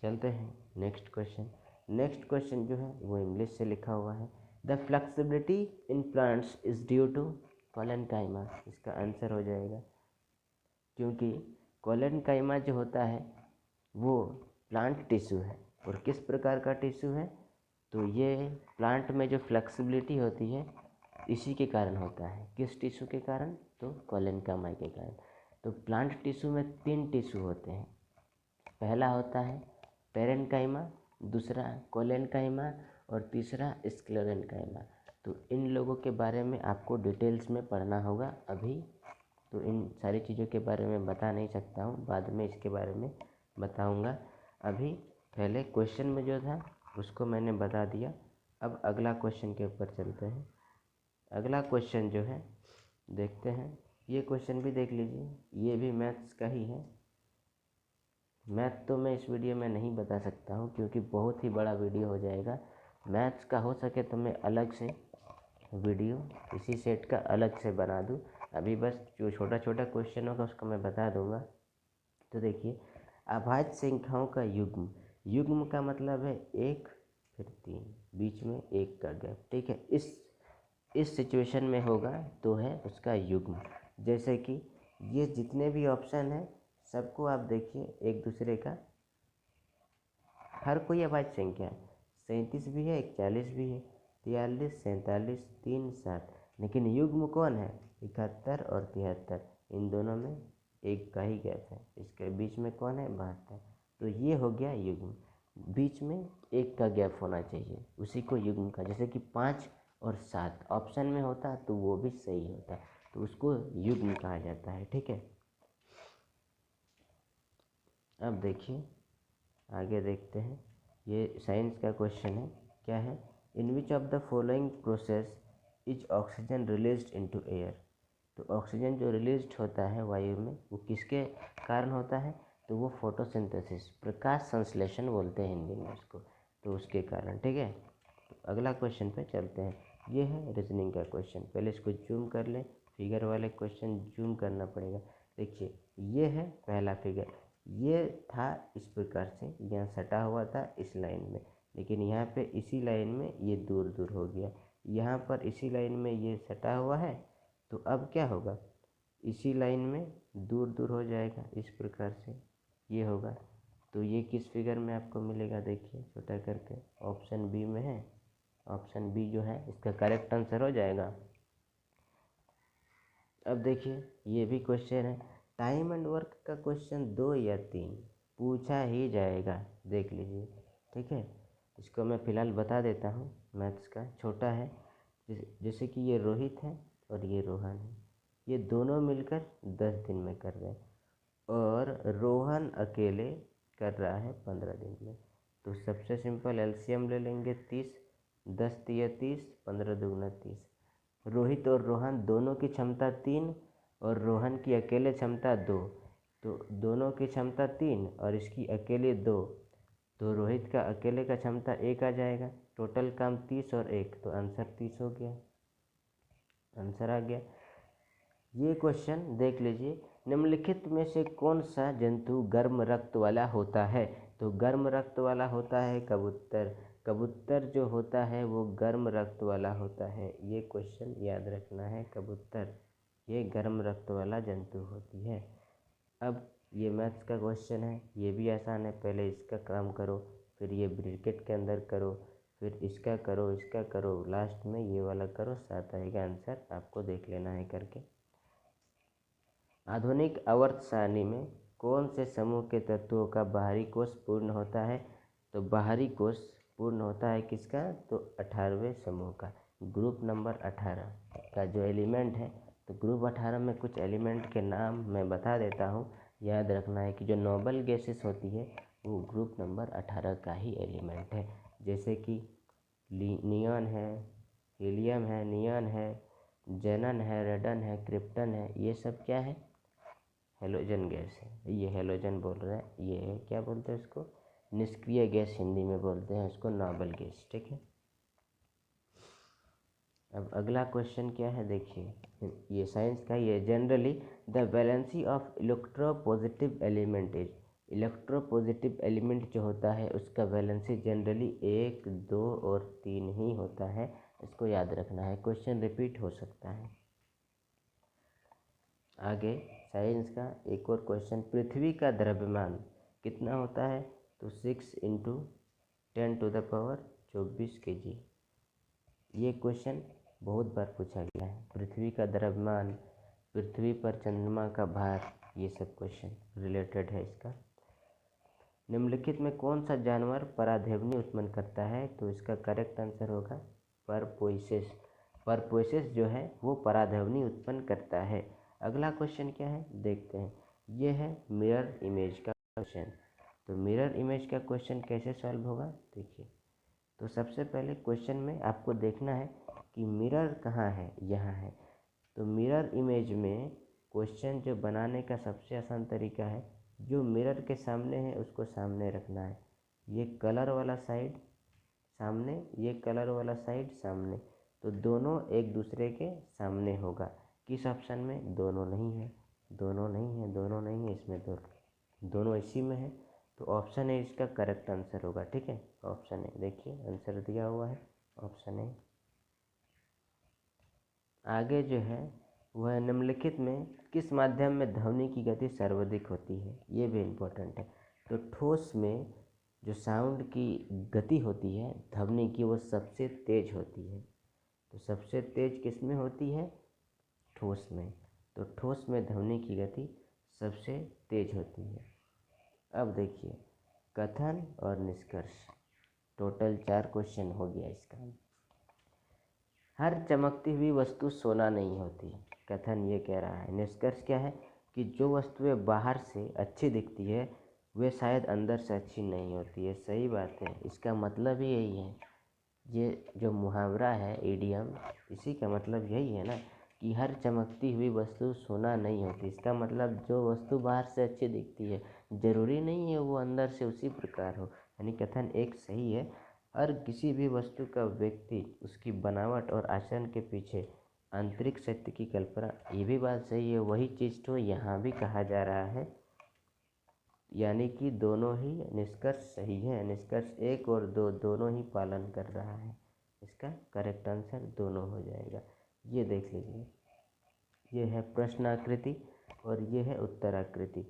चलते हैं नेक्स्ट क्वेश्चन। नेक्स्ट क्वेश्चन जो है वो इंग्लिश से लिखा हुआ है। The flexibility in plants is due to collenchyma. इसका आंसर हो जाएगा, क्योंकि कोलेनकाइमा जो होता है वो प्लांट टिश्यू है। और किस प्रकार का टिश्यू है, तो ये प्लांट में जो फ्लेक्सिबिलिटी होती है इसी के कारण होता है। किस टिश्यू के कारण, तो कोलेनकाइमा के कारण। तो प्लांट टिश्यू में 3 टिश्यू होते हैं। पहला होता है पेरेन्काइमा, दूसरा कोलेनकाइमा और तीसरा स्क्लेरेन्काइमा। तो इन लोगों के बारे में आपको डिटेल्स में पढ़ना होगा। अभी तो इन सारी चीज़ों के बारे में बता नहीं सकता हूँ, बाद में इसके बारे में बताऊँगा। अभी पहले क्वेश्चन में जो था उसको मैंने बता दिया। अब अगला क्वेश्चन के ऊपर चलते हैं। अगला क्वेश्चन जो है देखते हैं, ये क्वेश्चन भी देख लीजिए, ये भी मैथ्स का ही है। मैथ तो मैं इस वीडियो में नहीं बता सकता हूँ, क्योंकि बहुत ही बड़ा वीडियो हो जाएगा। मैथ्स का हो सके तो मैं अलग से वीडियो इसी सेट का अलग से बना दूँ। अभी बस जो छोटा छोटा क्वेश्चन होगा उसको मैं बता दूँगा। तो देखिए, अभाज्य संख्याओं का युग्म, युग्म का मतलब है 1 फिर 3, बीच में 1 का गैप, ठीक है। इस सिचुएशन में होगा तो है उसका युग्म। जैसे कि ये जितने भी ऑप्शन हैं सबको आप देखिए, एक दूसरे का हर कोई अभाज्य संख्या है। 37 भी है, 41 भी है, 43, 47, 3, 7, लेकिन युग्म कौन है, 71 और 73। इन दोनों में 1 का ही गैप है। इसके बीच में कौन है, 72। तो ये हो गया युग्म, बीच में 1 का गैप होना चाहिए, उसी को युग्म का। जैसे कि 5 और 7 ऑप्शन में होता तो वो भी सही होता, तो उसको युग्म कहा जाता है, ठीक है। अब देखिए आगे देखते हैं, ये साइंस का क्वेश्चन है। क्या है, in which of the following process is oxygen released into air. तो ऑक्सीजन जो रिलीज्ड होता है वायु में वो किसके कारण होता है, तो वो फोटोसिंथेसिस, प्रकाश संश्लेषण बोलते हैं हिंदी में उसको, तो उसके कारण, ठीक है। तो अगला क्वेश्चन पे चलते हैं। ये है रीजनिंग का क्वेश्चन। पहले इसको जूम कर लें, फिगर वाले क्वेश्चन जूम करना पड़ेगा। देखिए ये है पहला फिगर, ये था इस प्रकार से, यहाँ सटा हुआ था इस लाइन में, लेकिन यहाँ पे इसी लाइन में ये दूर दूर हो गया। यहाँ पर इसी लाइन में ये सटा हुआ है, तो अब क्या होगा, इसी लाइन में दूर दूर हो जाएगा, इस प्रकार से ये होगा। तो ये किस फिगर में आपको मिलेगा, देखिए छोटा करके, ऑप्शन बी में है। ऑप्शन बी जो है इसका करेक्ट आंसर हो जाएगा। अब देखिए ये भी क्वेश्चन है, टाइम एंड वर्क का क्वेश्चन 2 या 3 पूछा ही जाएगा, देख लीजिए, ठीक है। इसको मैं फ़िलहाल बता देता हूँ। मैथ्स का छोटा है, जैसे कि ये रोहित है और ये रोहन है, ये दोनों मिलकर 10 दिन में कर रहे हैं। और रोहन अकेले कर रहा है 15 दिन में। तो सबसे सिंपल एलसीएम ले लेंगे 30, 10 तिया 30, 15 दूगुना 30। रोहित और रोहन दोनों की क्षमता 3 और रोहन की अकेले क्षमता 2, तो दोनों की क्षमता 3 और इसकी अकेले 2, तो रोहित का अकेले का क्षमता 1 आ जाएगा। टोटल काम 30 और 1, तो आंसर 30 हो गया, आंसर आ गया। ये क्वेश्चन देख लीजिए, निम्नलिखित में से कौन सा जंतु गर्म रक्त वाला होता है? तो गर्म रक्त वाला होता है कबूतर। कबूतर जो होता है वो गर्म रक्त वाला होता है। ये क्वेश्चन याद रखना है, कबूतर ये गर्म रक्त वाला जंतु होती है। अब ये मैथ्स का क्वेश्चन है, ये भी आसान है। पहले इसका काम करो, फिर ये ब्रैकेट के अंदर करो, फिर इसका करो, इसका करो, लास्ट में ये वाला करो, साथ आएगा आंसर। आपको देख लेना है करके। आधुनिक आवर्त सारणी में कौन से समूह के तत्वों का बाहरी कोष पूर्ण होता है? तो बाहरी कोष पूर्ण होता है किसका? तो 18वें समूह का, ग्रुप नंबर 18 का जो एलिमेंट है। तो ग्रुप 18 में कुछ एलिमेंट के नाम मैं बता देता हूँ, याद रखना है कि जो नोबल गैसेस होती है वो ग्रुप नंबर 18 का ही एलिमेंट है। जैसे कि नियॉन है, हीलियम है, नियॉन है, जेनन है, रेडन है, क्रिप्टन है, ये सब क्या है? हेलोजन गैस है। ये हेलोजन बोल रहा है, ये है क्या बोलते हैं इसको? निष्क्रिय गैस हिंदी में बोलते हैं इसको, नोबल गैस। ठीक है। अब अगला क्वेश्चन क्या है देखिए, ये साइंस का, ये generally the valency of electropositive element is. Electropositive element जो होता है उसका वैलेंसी जनरली 1, 2 और 3 ही होता है। इसको याद रखना है, क्वेश्चन रिपीट हो सकता है। आगे साइंस का एक और क्वेश्चन, पृथ्वी का द्रव्यमान कितना होता है? तो 6 × 10⁻24 kg। ये क्वेश्चन बहुत बार पूछा गया है। पृथ्वी का द्रव्यमान, पृथ्वी पर चंद्रमा का भार, ये सब क्वेश्चन रिलेटेड है इसका। निम्नलिखित में कौन सा जानवर पराध्वनि उत्पन्न करता है? तो इसका करेक्ट आंसर होगा परपोइसेस। परपोइसेस जो है वो पराध्वनि उत्पन्न करता है। अगला क्वेश्चन क्या है देखते हैं, ये है मिरर इमेज का क्वेश्चन। तो मिरर इमेज का क्वेश्चन कैसे सॉल्व होगा देखिए। तो सबसे पहले क्वेश्चन में आपको देखना है कि मिरर कहाँ है, यहाँ है। तो मिरर इमेज में क्वेश्चन जो बनाने का सबसे आसान तरीका है, जो मिरर के सामने है उसको सामने रखना है। ये कलर वाला साइड सामने, ये कलर वाला साइड सामने, तो दोनों एक दूसरे के सामने होगा। किस ऑप्शन में? दोनों नहीं है, दोनों नहीं है, दोनों नहीं है, इसमें दोनों इसी में है। तो ऑप्शन ए इसका करेक्ट आंसर होगा। ठीक है, ऑप्शन ए देखिए आंसर दिया हुआ है, ऑप्शन ए। आगे जो है वह निम्नलिखित में किस माध्यम में ध्वनि की गति सर्वाधिक होती है? ये भी इम्पोर्टेंट है। तो ठोस में जो साउंड की गति होती है ध्वनि की, वो सबसे तेज होती है। तो सबसे तेज किस में होती है? ठोस में। तो ठोस में ध्वनि की गति सबसे तेज होती है। अब देखिए कथन और निष्कर्ष, टोटल 4 क्वेश्चन हो गया इसका। हर चमकती हुई वस्तु सोना नहीं होती, कथन ये कह रहा है। निष्कर्ष क्या है कि जो वस्तुएं बाहर से अच्छी दिखती है वे शायद अंदर से अच्छी नहीं होती है। सही बात है, इसका मतलब ही यही है। ये जो मुहावरा है, इडियम, इसी का मतलब यही है ना कि हर चमकती हुई वस्तु सोना नहीं होती। इसका मतलब जो वस्तु बाहर से अच्छी दिखती है ज़रूरी नहीं है वो अंदर से उसी प्रकार हो। यानी कथन एक सही है। हर किसी भी वस्तु का व्यक्ति, उसकी बनावट और आचरण के पीछे आंतरिक सत्य की कल्पना, ये भी बात सही है। वही चीज़ तो यहाँ भी कहा जा रहा है, यानी कि दोनों ही निष्कर्ष सही है। निष्कर्ष 1 और 2 दोनों ही पालन कर रहा है। इसका करेक्ट आंसर दोनों हो जाएगा। ये देख लीजिए, ये है प्रश्नाकृति और ये है उत्तराकृति।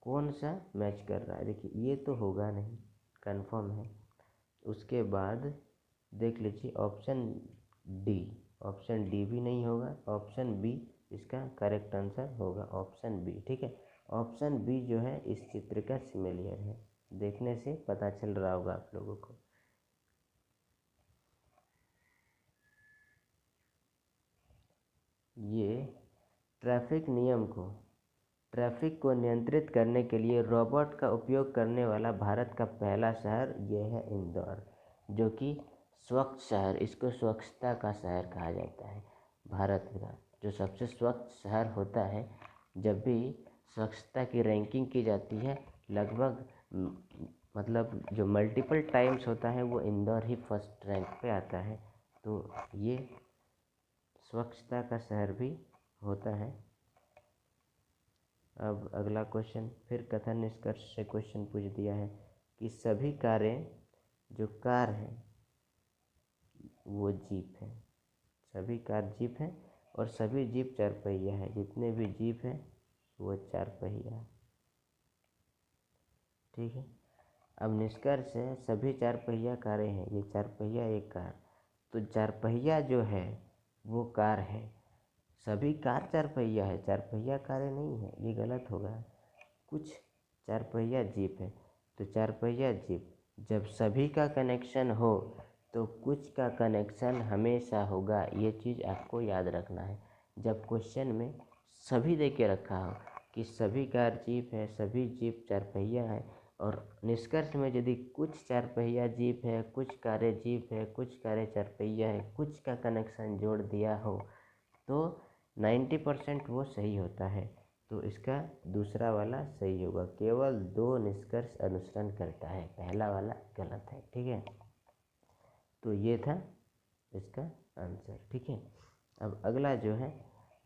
कौन सा मैच कर रहा है? देखिए ये तो होगा नहीं, कंफर्म है। उसके बाद देख लीजिए ऑप्शन डी, ऑप्शन डी भी नहीं होगा, ऑप्शन बी इसका करेक्ट आंसर होगा, ऑप्शन बी। ठीक है, ऑप्शन बी जो है इस चित्र का सिमिलियर है, देखने से पता चल रहा होगा आप लोगों को। ये ट्रैफिक नियम को ट्रैफिक को नियंत्रित करने के लिए रोबोट का उपयोग करने वाला भारत का पहला शहर ये है इंदौर, जो कि स्वच्छ शहर, इसको स्वच्छता का शहर कहा जाता है। भारत का जो सबसे स्वच्छ शहर होता है, जब भी स्वच्छता की रैंकिंग की जाती है, लगभग मतलब जो मल्टीपल टाइम्स होता है वो इंदौर ही फर्स्ट रैंक पे आता है। तो ये स्वच्छता का शहर भी होता है। अब अगला क्वेश्चन, फिर कथन निष्कर्ष से क्वेश्चन पूछ दिया है कि सभी कारें जो कार है वो जीप है। सभी कार जीप है और सभी जीप चार पहिया है। जितने भी जीप है वो चार पहिया है। ठीक है। अब निष्कर्ष है, सभी चार पहिया कारें हैं। ये चार पहिया एक कार, तो चार पहिया जो है वो कार है। सभी कार चार पहिया है, चार पहिया कारें नहीं है, ये गलत होगा। कुछ चार पहिया जीप है, तो चार पहिया जीप। जब सभी का कनेक्शन हो तो कुछ का कनेक्शन हमेशा होगा। ये चीज़ आपको याद रखना है। जब क्वेश्चन में सभी दे के रखा हो कि सभी कार जीप है, सभी जीप चार पहिया है, और निष्कर्ष में यदि कुछ चार पहिया जीप है, कुछ कारें जीप है, कुछ कारें चार पहिया है, कुछ का कनेक्शन जोड़ दिया हो, तो 90% वो सही होता है। तो इसका दूसरा वाला सही होगा। केवल दो निष्कर्ष अनुसरण करता है, पहला वाला गलत है। ठीक है, तो ये था इसका आंसर। ठीक है। अब अगला जो है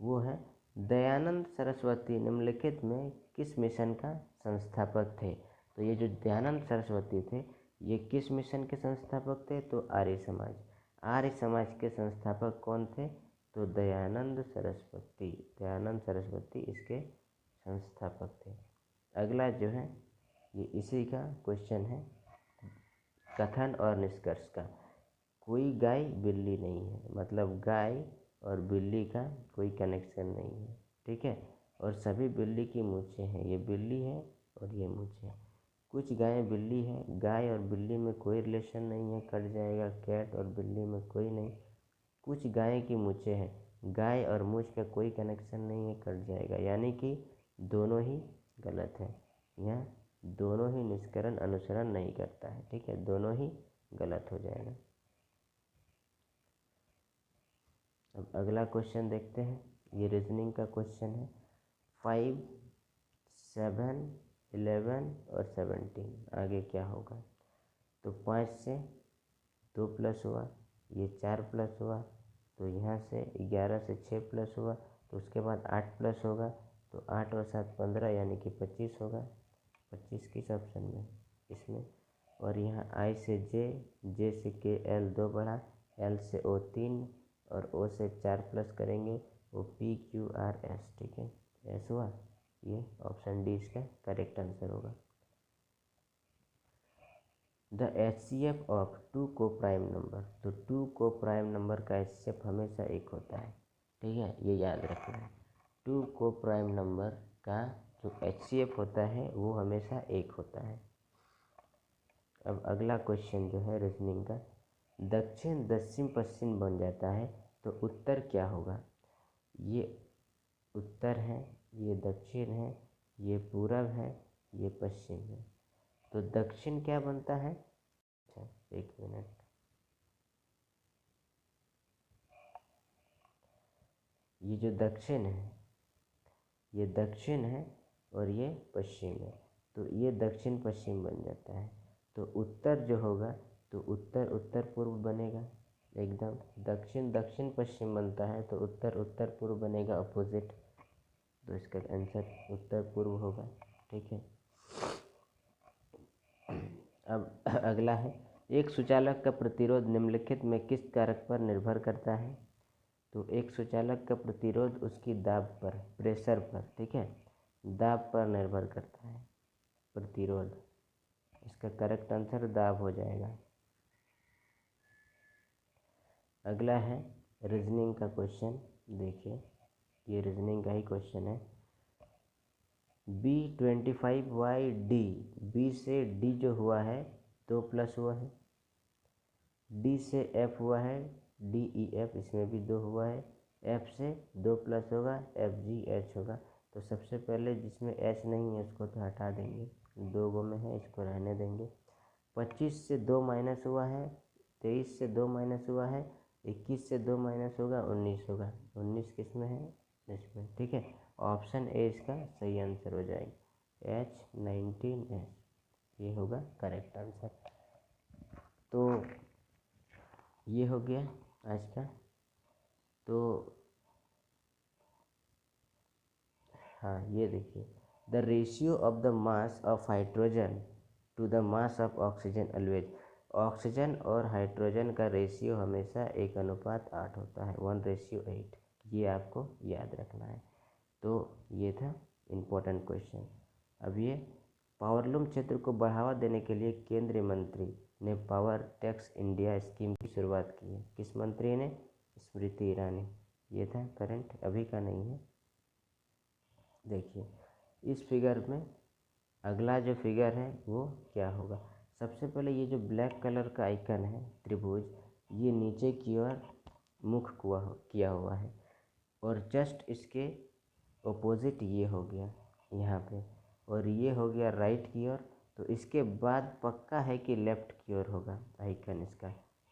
वो है, दयानंद सरस्वती निम्नलिखित में किस मिशन का संस्थापक थे। तो ये जो दयानंद सरस्वती थे, ये किस मिशन के संस्थापक थे? तो आर्य समाज। आर्य समाज के संस्थापक कौन थे? तो दयानंद सरस्वती। दयानंद सरस्वती इसके संस्थापक थे। अगला जो है ये इसी का क्वेश्चन है, कथन और निष्कर्ष का। कोई गाय बिल्ली नहीं है, मतलब गाय और बिल्ली का कोई कनेक्शन नहीं है। ठीक है। और सभी बिल्ली की मूंछें हैं, ये बिल्ली है और ये मूंछें। कुछ गायें बिल्ली है, गाय और बिल्ली में कोई रिलेशन नहीं है, कट जाएगा। कैट और बिल्ली में कोई नहीं। कुछ गाय की मूंछें हैं, गाय और मूंछ का कोई कनेक्शन नहीं है, कट जाएगा। यानी कि दोनों ही गलत है। यहाँ दोनों ही निष्करण अनुसरण नहीं करता है। ठीक है, दोनों ही गलत हो जाएगा। अब अगला क्वेश्चन देखते हैं। ये रीजनिंग का क्वेश्चन है। 5, 7, 11 और 17 आगे क्या होगा? तो 5 से 2 प्लस हुआ, ये 4 प्लस हुआ, तो यहाँ से 11 से 6 प्लस हुआ, तो उसके बाद 8 प्लस होगा, तो 8 और 7 15, यानी कि 25 होगा। 25 किस ऑप्शन में? इसमें। और यहाँ आई से जे, जे से के, एल 2 बढ़ा, एल से ओ 3, और ओ से 4 प्लस करेंगे, वो पी क्यू आर एस। ठीक है, एस हुआ। ये ऑप्शन डी इसका करेक्ट आंसर होगा। द HCF ऑफ 2 को प्राइम नंबर। तो 2 को प्राइम नंबर का HCF हमेशा 1 होता है। ठीक है, ये याद रखना है। 2 को प्राइम नंबर का जो HCF होता है वो हमेशा 1 होता है। अब अगला क्वेश्चन जो है रीजनिंग का, दक्षिण दक्षिण पश्चिम बन जाता है तो उत्तर क्या होगा? ये उत्तर है, ये दक्षिण है, ये पूरब है, ये पश्चिम है। तो दक्षिण क्या बनता है? अच्छा, एक मिनट। ये जो दक्षिण है, ये दक्षिण है और ये पश्चिम है, तो ये दक्षिण पश्चिम बन जाता है। तो उत्तर जो होगा, तो उत्तर उत्तर पूर्व बनेगा। एकदम दक्षिण दक्षिण पश्चिम बनता है, तो उत्तर उत्तर पूर्व बनेगा, अपोजिट। तो इसका आंसर उत्तर पूर्व होगा। ठीक है। अब अगला है, एक सुचालक का प्रतिरोध निम्नलिखित में किस कारक पर निर्भर करता है? तो एक सुचालक का प्रतिरोध उसकी दाब पर, प्रेशर पर, ठीक है, दाब पर निर्भर करता है प्रतिरोध। इसका करेक्ट आंसर दाब हो जाएगा। अगला है रीजनिंग का क्वेश्चन। देखिए, ये रीजनिंग का ही क्वेश्चन है। B25Y/D, बी से डी जो हुआ है 2 प्लस हुआ है, डी से एफ हुआ है, DEF इसमें भी 2 हुआ है, एफ से 2 प्लस होगा, FGH होगा। तो सबसे पहले जिसमें एच नहीं है उसको तो हटा देंगे, 2 गो में है इसको रहने देंगे। 25 से 2 माइनस हुआ है, 23 से 2 माइनस हुआ है, 21 से 2 माइनस होगा 19 होगा। 19 किस में है? इसमें। ठीक है, ऑप्शन ए इसका सही आंसर हो जाएगा, H19S ये होगा करेक्ट आंसर। तो ये हो गया आज का। तो हाँ ये देखिए, the ratio of the mass of hydrogen to the mass of oxygen always. Oxygen और हाइड्रोजन का रेशियो हमेशा 1:8 होता है, 1:8। ये आपको याद रखना है। तो ये था इम्पोर्टेंट क्वेश्चन। अब ये पावरलूम क्षेत्र को बढ़ावा देने के लिए केंद्रीय मंत्री ने पावर टैक्स इंडिया स्कीम की शुरुआत की है। किस मंत्री ने? स्मृति ईरानी। ये था करंट, अभी का नहीं है। देखिए इस फिगर में अगला जो फिगर है वो क्या होगा। सबसे पहले ये जो ब्लैक कलर का आइकन है त्रिभुज, ये नीचे की ओर मुख किया हुआ है और जस्ट इसके ऑपोजिट ये हो गया यहाँ पे, और ये हो गया राइट की ओर। तो इसके बाद पक्का है कि लेफ़्ट की ओर होगा आइकन इसका।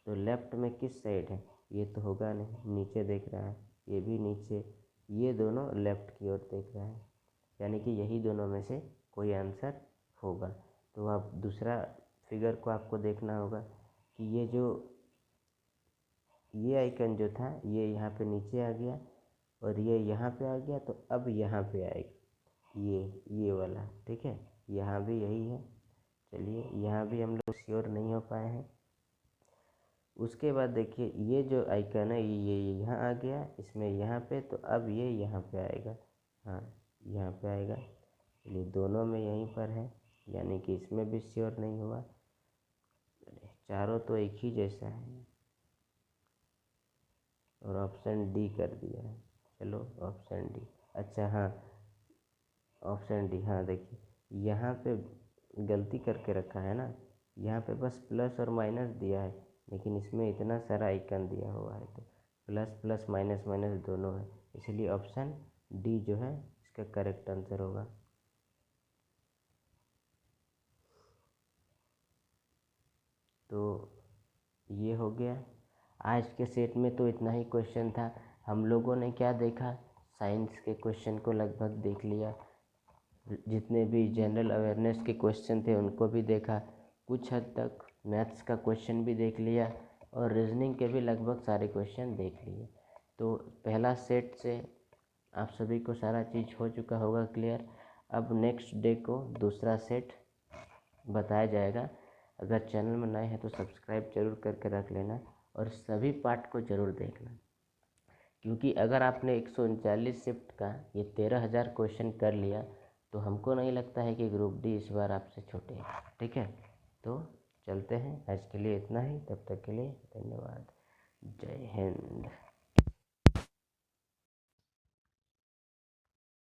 तो लेफ़्ट में किस साइड है? ये तो होगा नहीं, नीचे देख रहा है, ये भी नीचे, ये दोनों लेफ़्ट की ओर देख रहा है, यानी कि यही दोनों में से कोई आंसर होगा। तो आप दूसरा फिगर को आपको देखना होगा कि ये आइकन जो था ये यहाँ पे नीचे आ गया और ये यहाँ पे आ गया, तो अब यहाँ पे आएगा ये वाला। ठीक है, यहाँ भी यही है। चलिए यहाँ भी हम लोग श्योर नहीं हो पाए हैं। उसके बाद देखिए ये जो आइकन है ये यहाँ आ गया, इसमें यहाँ पे, तो अब ये यहाँ पे आएगा। हाँ यहाँ पे आएगा। चलिए दोनों में यहीं पर है, यानी कि इसमें भी श्योर नहीं हुआ। चारों तो एक ही जैसा है और ऑप्शन डी कर दिया है। चलो ऑप्शन डी, अच्छा हाँ ऑप्शन डी। हाँ देखिए यहाँ पे गलती करके रखा है ना, यहाँ पे बस प्लस और माइनस दिया है, लेकिन इसमें इतना सारा आइकन दिया हुआ है, तो प्लस प्लस माइनस माइनस दोनों है, इसलिए ऑप्शन डी जो है इसका करेक्ट आंसर होगा। तो ये हो गया। आज के सेट में तो इतना ही क्वेश्चन था। हम लोगों ने क्या देखा, साइंस के क्वेश्चन को लगभग देख लिया, जितने भी जनरल अवेयरनेस के क्वेश्चन थे उनको भी देखा, कुछ हद तक मैथ्स का क्वेश्चन भी देख लिया और रीजनिंग के भी लगभग सारे क्वेश्चन देख लिए। तो पहला सेट से आप सभी को सारा चीज़ हो चुका होगा क्लियर। अब नेक्स्ट डे को दूसरा सेट बताया जाएगा। अगर चैनल में नए हैं तो सब्सक्राइब जरूर करके रख लेना और सभी पार्ट को ज़रूर देखना, क्योंकि अगर आपने 139 शिफ्ट का ये 13,000 क्वेश्चन कर लिया तो हमको नहीं लगता है कि ग्रुप डी इस बार आपसे छूटे। ठीक है, तो चलते हैं, आज के लिए इतना ही, तब तक के लिए धन्यवाद। जय हिंद।